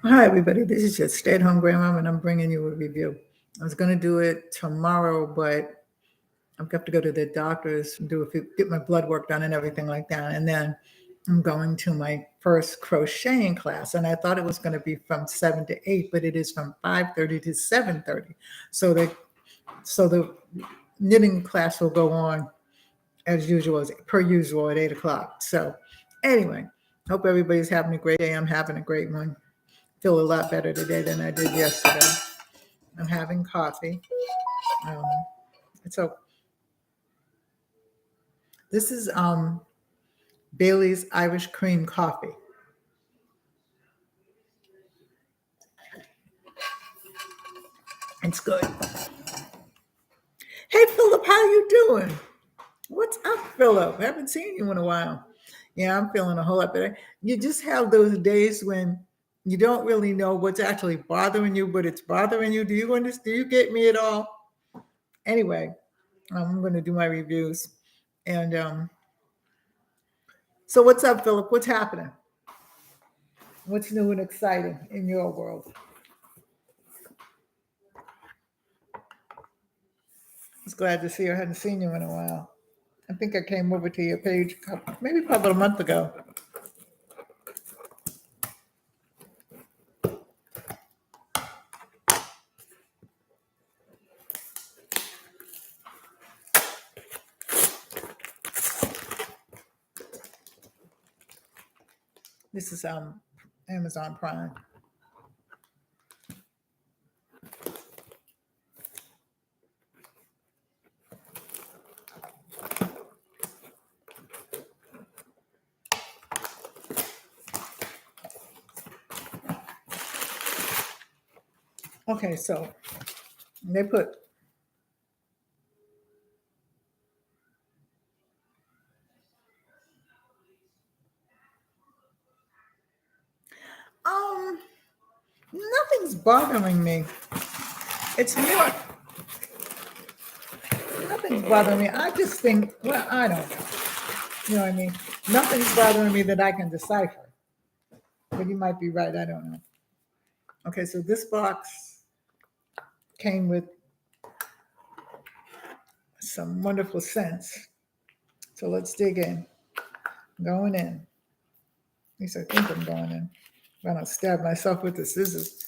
Hi, everybody. This is your stay-at-home grandma, and I'm bringing you a review. I was going to do it tomorrow, but I've got to go to the doctors, get my blood work done and everything like that. And then I'm going to my first crocheting class, and I thought it was going to be from 7 to 8, but it is from 5:30 to 7:30. So the knitting class will go on as usual, as per usual at 8 o'clock. So anyway, hope everybody's having a great day. I'm having a great one. Feel a lot better today than I did yesterday. I'm having coffee. So this is Bailey's Irish Cream Coffee. It's good. Hey, Philip, how you doing? What's up, Philip? I haven't seen you in a while. Yeah, I'm feeling a whole lot better. You just have those days when you don't really know what's actually bothering you, but it's bothering you. Do you understand? Do you get me at all? Anyway, I'm going to do my reviews. And so what's up, Philip? What's happening? What's new and exciting in your world? I was glad to see you. I hadn't seen you in a while. I think I came over to your page maybe probably a month ago. This is Amazon Prime. Okay, so they put nothing's bothering me. It's more nothing's bothering me. I just think, well, I don't know. You know what I mean? Nothing's bothering me that I can decipher. But you might be right. I don't know. Okay, so this box came with some wonderful scents. So let's dig in. Going in. At least I think I'm going in. I don't stab myself with the scissors.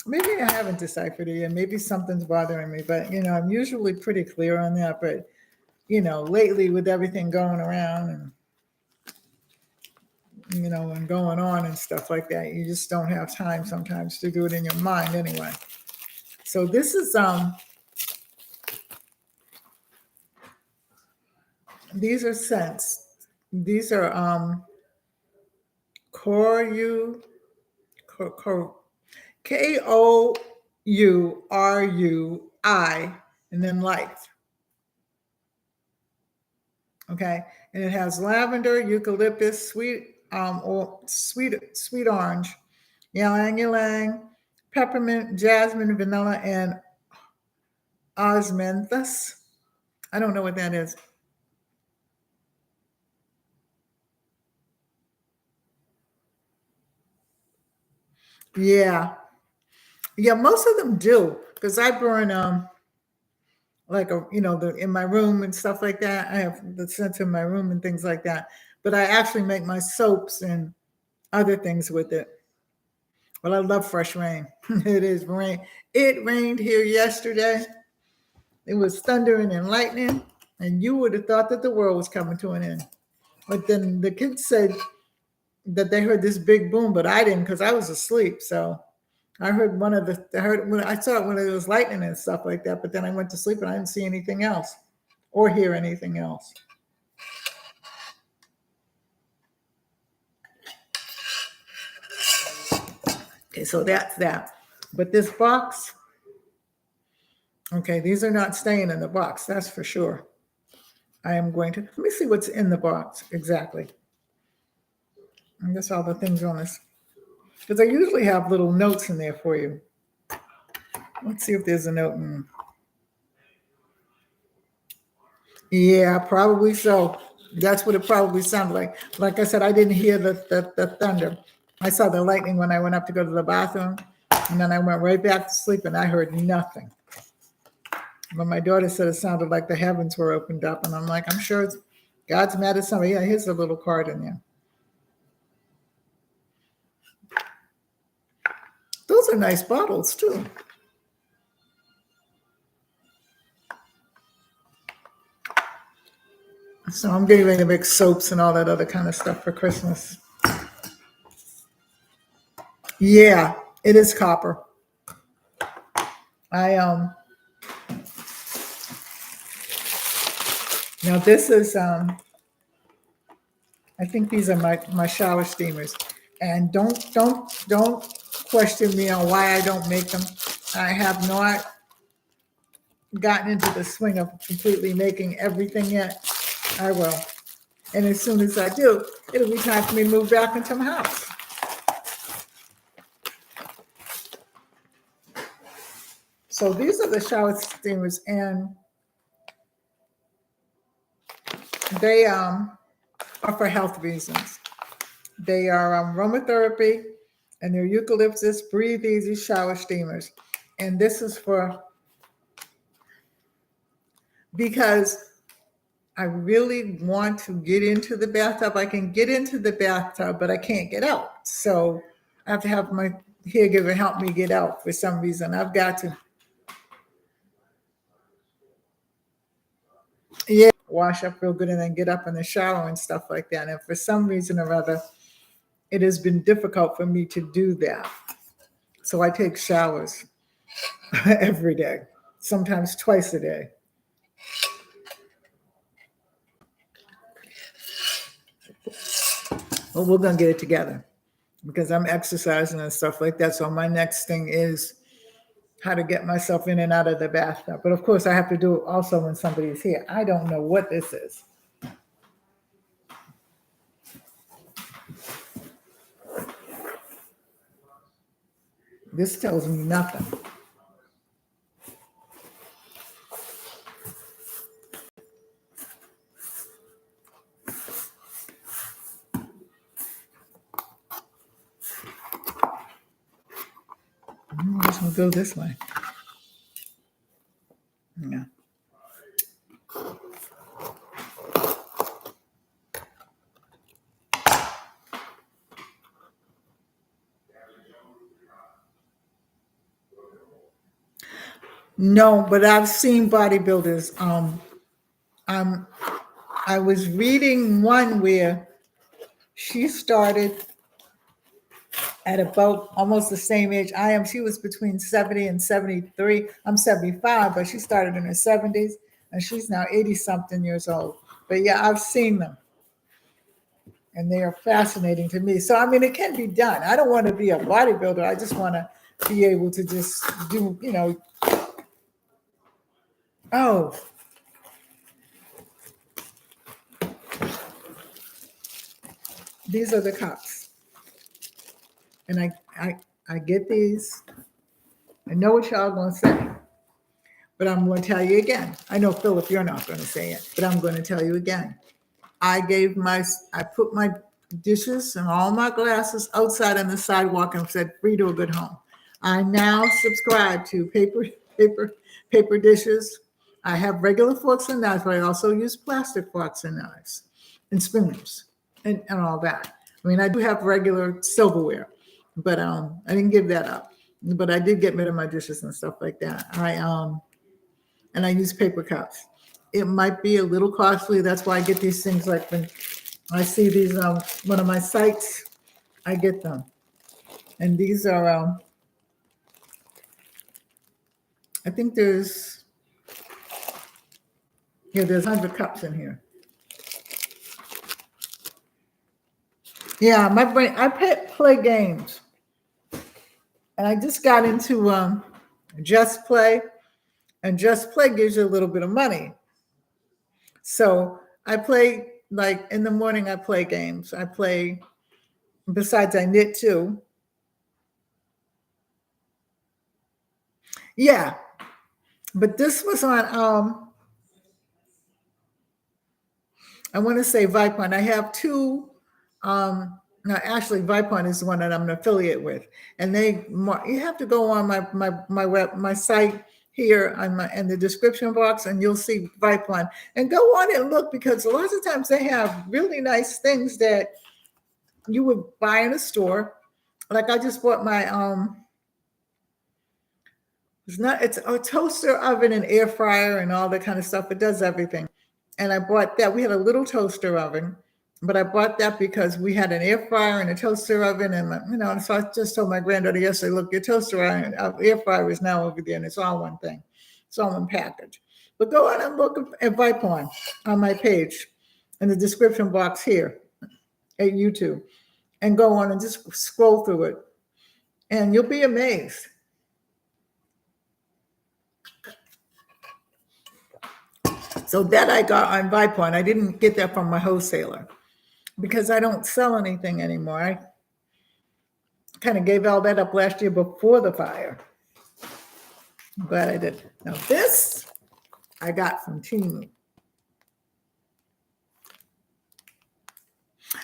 Maybe I haven't deciphered it yet. Maybe something's bothering me. But, I'm usually pretty clear on that. But, lately with everything going around and, and going on and stuff like that, you just don't have time sometimes to do it in your mind anyway. So this is, these are scents. These are Kourui, and then life. Okay, and it has lavender, eucalyptus, sweet orange, ylang ylang, peppermint, jasmine, vanilla, and osmanthus. I don't know what that is. Yeah, most of them do, because I burn in my room and stuff like that. I have the scents in my room and things like that. But I actually make my soaps and other things with it. Well, I love fresh rain. It is rain. It rained here yesterday. It was thundering and lightning, and you would have thought that the world was coming to an end. But then the kids said that they heard this big boom, but I didn't because I was asleep. So I heard I saw it when it was lightning and stuff like that, but then I went to sleep and I didn't see anything else or hear anything else. Okay, so that's that. But this box, okay, these are not staying in the box, that's for sure. I am going to, let me see what's in the box exactly. I guess all the things on this, because I usually have little notes in there for you. Let's see if there's a note in. Yeah, probably so. That's what it probably sounded like. Like I said, I didn't hear the thunder. I saw the lightning when I went up to go to the bathroom, and then I went right back to sleep, and I heard nothing. But my daughter said it sounded like the heavens were opened up, and I'm like, I'm sure God's mad at somebody. Yeah, here's a little card in there. Those are nice bottles too. So I'm getting ready to make soaps and all that other kind of stuff for Christmas. Yeah, it is copper. Now this is I think these are my shower steamers. And don't question me on why I don't make them. I have not gotten into the swing of completely making everything yet. I will. And as soon as I do, it'll be time for me to move back into my house. So these are the shower steamers, and they are for health reasons. They are aromatherapy, and they're eucalyptus breathe easy shower steamers. And this is because I really want to get into the bathtub. I can get into the bathtub, but I can't get out. So I have to have my caregiver help me get out for some reason. I've got to wash up real good and then get up in the shower and stuff like that. And for some reason or other, it has been difficult for me to do that. So I take showers every day, sometimes twice a day. Well, we're going to get it together because I'm exercising and stuff like that. So my next thing is how to get myself in and out of the bathtub. But of course, I have to do it also when somebody's here. I don't know what this is. This tells me nothing. I'm just going to go this way. Yeah. No, but I've seen bodybuilders. I was reading one where she started at about almost the same age I am. She was between 70 and 73. I'm 75, but she started in her 70s, and she's now 80-something years old. But yeah, I've seen them, and they are fascinating to me. So, I mean, it can be done. I don't want to be a bodybuilder. I just want to be able to just do, oh. These are the cups. And I get these. I know what y'all going to say, but I'm going to tell you again. I know, Philip, you're not going to say it, but I'm going to tell you again. I put my dishes and all my glasses outside on the sidewalk and said, free to a good home. I now subscribe to paper dishes. I have regular forks and knives, but I also use plastic forks and knives and spoons and all that. I mean, I do have regular silverware, but I didn't give that up. But I did get rid of my dishes and stuff like that. And I use paper cups. It might be a little costly. That's why I get these things. Like when I see these one of my sites, I get them. And these are I think there's 100 cups in here. Yeah, my brain. I play games, and I just got into Just Play, and Just Play gives you a little bit of money. So I play, like in the morning, I play games. I play, besides I knit too. Yeah, but this was on, I want to say Vipon. I have two No, actually, Vipon is the one that I'm an affiliate with, and you have to go on my site here on in the description box, and you'll see Vipon, and go on and look, because lots of times they have really nice things that you would buy in a store. Like I just bought my it's a toaster oven and air fryer and all that kind of stuff. It does everything. And I bought that. We had a little toaster oven, but I bought that because we had an air fryer and a toaster oven. And, and so I just told my granddaughter yesterday, look, your toaster oven, air fryer is now over there, and it's all one thing. It's all one package. But go on and look at Vipon on my page in the description box here at YouTube, and go on and just scroll through it. And you'll be amazed. So that I got on Vipon. I didn't get that from my wholesaler because I don't sell anything anymore. I kind of gave all that up last year before the fire. I'm glad I did. Now this I got from Temu.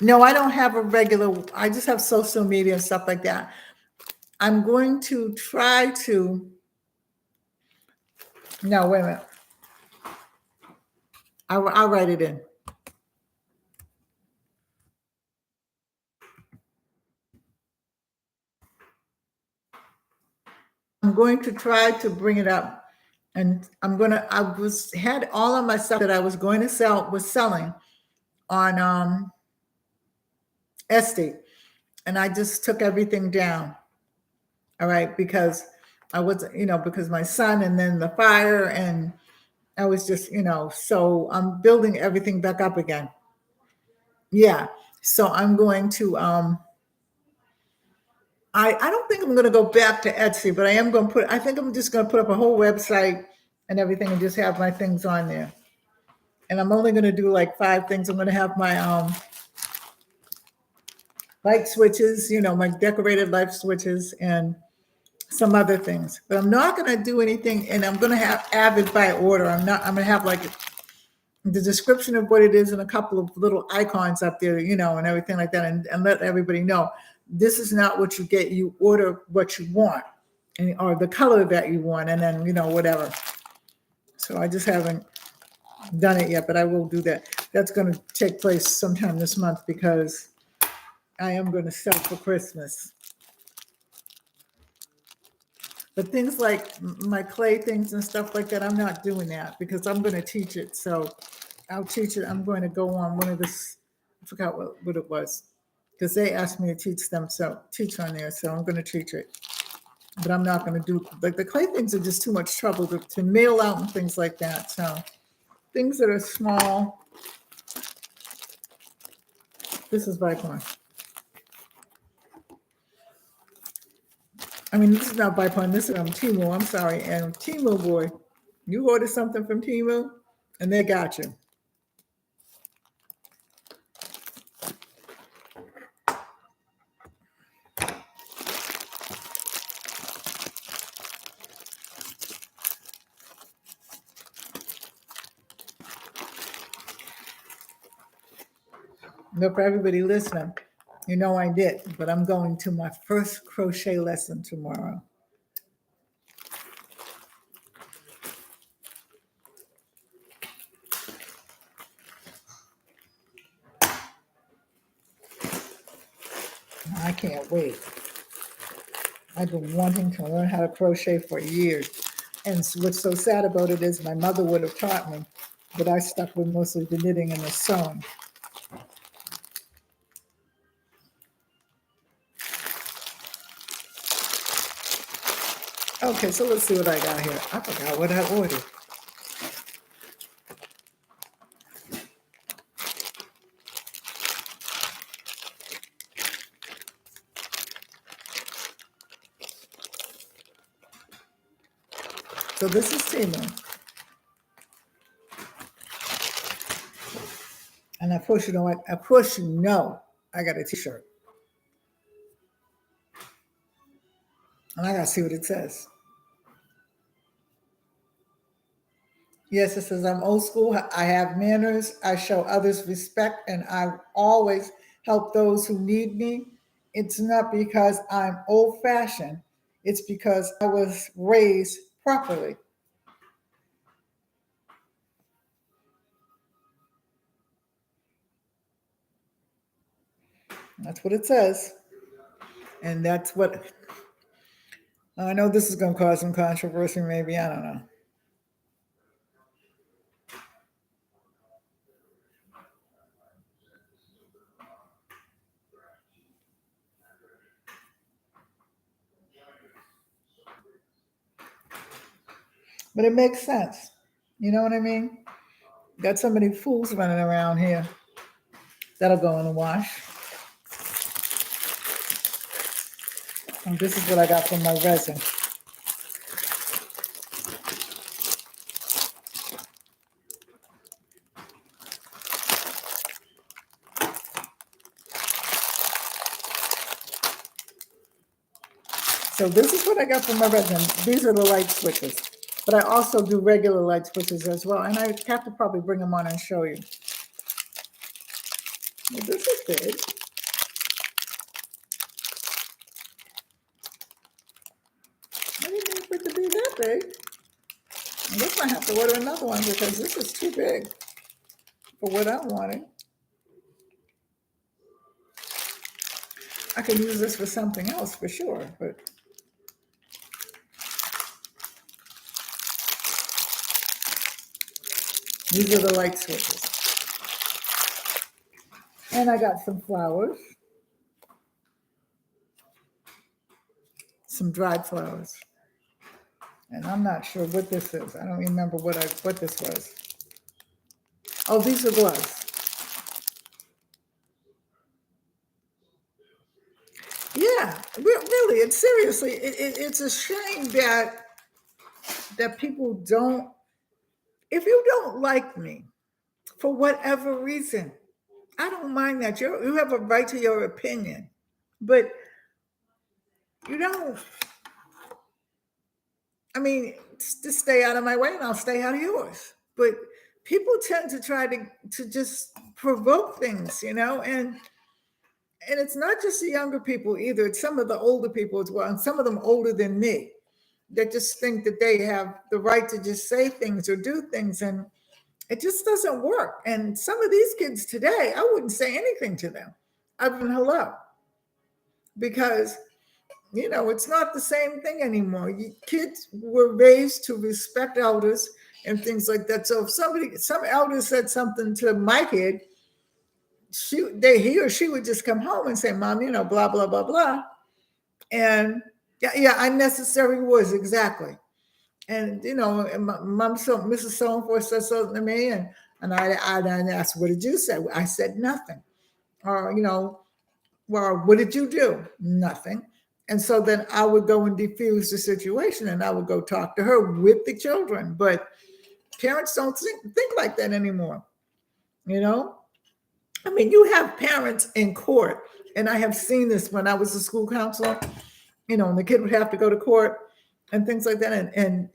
No, I don't have a regular, I just have social media and stuff like that. I'm going to try to, no, wait a minute. I'll write it in. I'm going to try to bring it up, and had all of my stuff that I was going to sell was selling on Etsy, and I just took everything down. All right, because I was, because my son, and then the fire, and I was just, so I'm building everything back up again. Yeah. So I'm going to, I don't think I'm going to go back to Etsy, but I think I'm just going to put up a whole website and everything and just have my things on there. And I'm only going to do like 5 things. I'm going to have my light switches, my decorated light switches, and some other things. But I'm not going to do anything, and I'm going to have avid by order. I'm going to have like the description of what it is and a couple of little icons up there, and everything like that, and let everybody know this is not what you get. You order what you want, or the color that you want, and then, whatever. So I just haven't done it yet, but I will do that. That's going to take place sometime this month, because I am going to sell for Christmas. But things like my clay things and stuff like that, I'm not doing that because I'm going to teach it. So I'll teach it. I'm going to go on one of this, I forgot what it was, because they asked me to teach them, so teach on there. So I'm going to teach it. But I'm not going to do, like, the clay things are just too much trouble to mail out and things like that. So things that are small. This is Vipon. I mean, this is not Vipon. This is Temu. I'm sorry. And Temu, boy, you order something from Temu, and they got you. No, for everybody listening, I did, but I'm going to my first crochet lesson tomorrow. I can't wait. I've been wanting to learn how to crochet for years. And what's so sad about it is my mother would have taught me, but I stuck with mostly the knitting and the sewing. Okay, so let's see what I got here. I forgot what I ordered. So this is Temu. And of course, I got a t-shirt. And I got to see what it says. Yes, it says, I'm old school. I have manners. I show others respect. And I always help those who need me, it's not because I'm old-fashioned. It's because I was raised properly. That's what it says. And that's what, I know this is going to cause some controversy, maybe, I don't know. But it makes sense. You know what I mean? Got so many fools running around here. That'll go in the wash. And this is what I got from my resin. So this is what I got from my resin. These are the light switches. But I also do regular light switches as well. And I have to probably bring them on and show you. Well, this is big. I didn't mean for it to be that big. I guess I have to order another one because this is too big for what I'm wanting. I could use this for something else for sure, but these are the light switches. And I got some flowers. Some dried flowers. And I'm not sure what this is. I don't remember what this was. Oh, these are gloves. Yeah, really, it's seriously, it's a shame that people don't, if you don't like me for whatever reason, I don't mind that. You have a right to your opinion, but you don't, I mean, just stay out of my way and I'll stay out of yours. But people tend to try to just provoke things, and it's not just the younger people either. It's some of the older people as well, and some of them older than me that just think that they have the right to just say things or do things, and it just doesn't work. And some of these kids today, I wouldn't say anything to them other than hello, because it's not the same thing anymore. Kids were raised to respect elders and things like that. So if some elder said something to my kid, he or she would just come home and say, "Mom, blah, blah, blah, blah." And yeah, unnecessary words, exactly. And, and my mom, Mrs. So-and-so said something to me, and I asked, "What did you say?" I said nothing. Or, well, what did you do? Nothing. And so then I would go and diffuse the situation, and I would go talk to her with the children. But parents don't think like that anymore. I mean, you have parents in court, and I have seen this when I was a school counselor, and the kid would have to go to court and things like that. And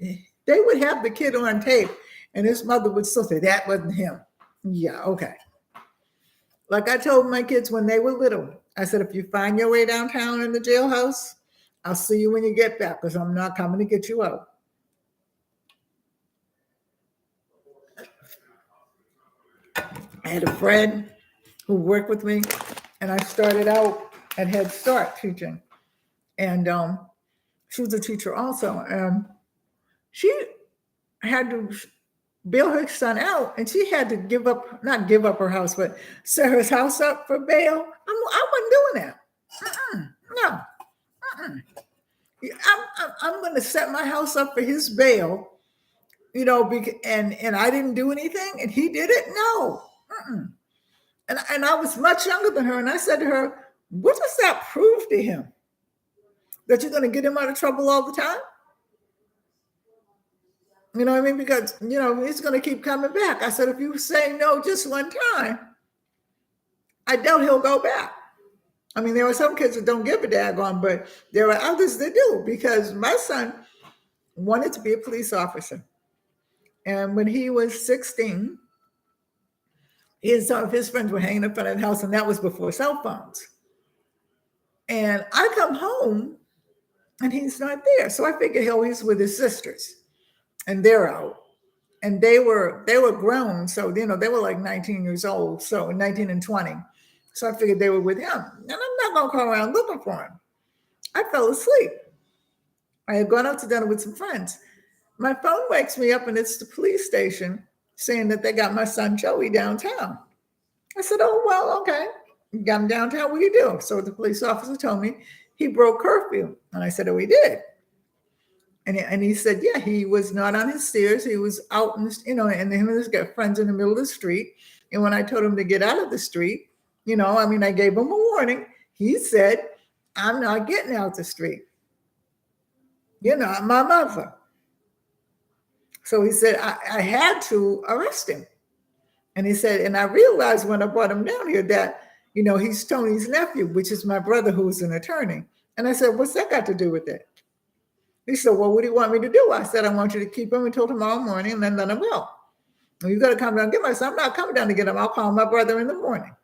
they would have the kid on tape, and his mother would still say, "That wasn't him." Yeah, okay. Like I told my kids when they were little, I said, if you find your way downtown in the jailhouse, I'll see you when you get back, because I'm not coming to get you out. I had a friend who worked with me, and I started out at Head Start teaching. And she was a teacher also. She had to bail her son out, and she had to not give up her house, but set her house up for bail. I wasn't doing that. No. I'm going to set my house up for his bail, and I didn't do anything, and he did it? No. And I was much younger than her, and I said to her, what does that prove to him? That you're going to get him out of trouble all the time? You know what I mean? Because, he's going to keep coming back. I said, if you say no just one time, I doubt he'll go back. I mean, there are some kids that don't give a daggone, but there are others that do, because my son wanted to be a police officer. And when he was 16, He and some of his friends were hanging in front of the house, and that was before cell phones. And I come home, and he's not there. So I figured he's with his sisters, and they're out. And they were grown. So, they were like 19 years old. So 19 and 20. So I figured they were with him. And I'm not going to call around looking for him. I fell asleep. I had gone out to dinner with some friends. My phone wakes me up, and it's the police station saying that they got my son Joey downtown. I said, oh, well, okay. You got him downtown. What do you do? So the police officer told me he broke curfew. And I said, oh, he did. And he said, yeah, he was not on his stairs. He was out, and him and his friends in the middle of the street. And when I told him to get out of the street, I gave him a warning. He said, I'm not getting out the street. You're not my mother. So he said, I had to arrest him. And he said, and I realized when I brought him down here that, he's Tony's nephew, which is my brother who's an attorney. And I said, what's that got to do with it? He said, well, what do you want me to do? I said, I want you to keep him until tomorrow morning and then let him go. Well, you got to come down and get him. I said, I'm not coming down to get him. I'll call my brother in the morning.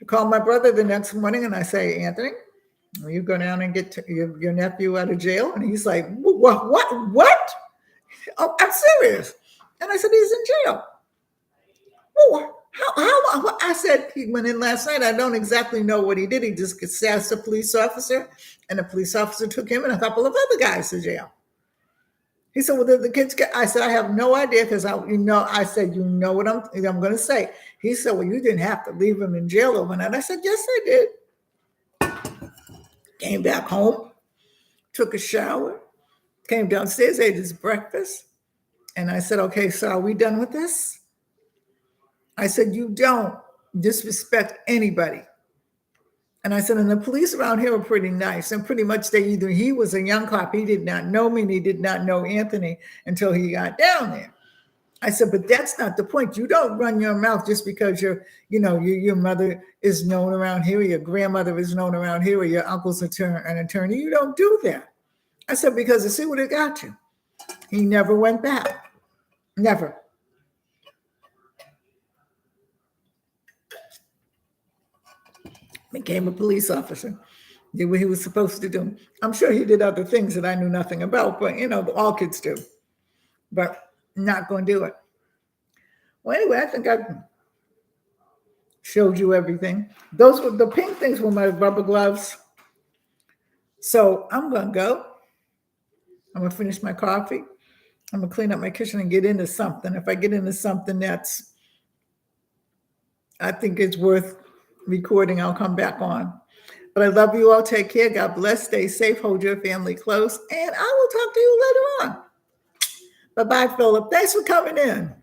I called my brother the next morning and I say, Anthony, will you go down and get your nephew out of jail? And he's like, what? Oh, I'm serious. And I said, he's in jail. Oh, how? I said, he went in last night. I don't exactly know what he did. He just asked a police officer, and the police officer took him and a couple of other guys to jail. He said, well, did the kids get? I said, I have no idea because I said, you know what I'm going to say. He said, well, you didn't have to leave him in jail overnight. I said, yes, I did. Came back home, took a shower, came downstairs, ate his breakfast. And I said, okay, so are we done with this? I said, you don't disrespect anybody. And I said, and the police around here are pretty nice. And pretty much he was a young cop. He did not know me and he did not know Anthony until he got down there. I said, but that's not the point. You don't run your mouth just because your mother is known around here, or your grandmother is known around here, or your uncle's an attorney. You don't do that. I said, because I see what it got you. He never went back. Never. Became a police officer. Did what he was supposed to do. I'm sure he did other things that I knew nothing about, but all kids do. But not going to do it. Well, anyway, I think I showed you everything. Those were the pink things were my rubber gloves. So I'm going to go. I'm going to finish my coffee. I'm going to clean up my kitchen and get into something. If I get into something I think it's worth recording, I'll come back on. But I love you all. Take care. God bless. Stay safe. Hold your family close. And I will talk to you later on. Bye-bye, Philip. Thanks for coming in.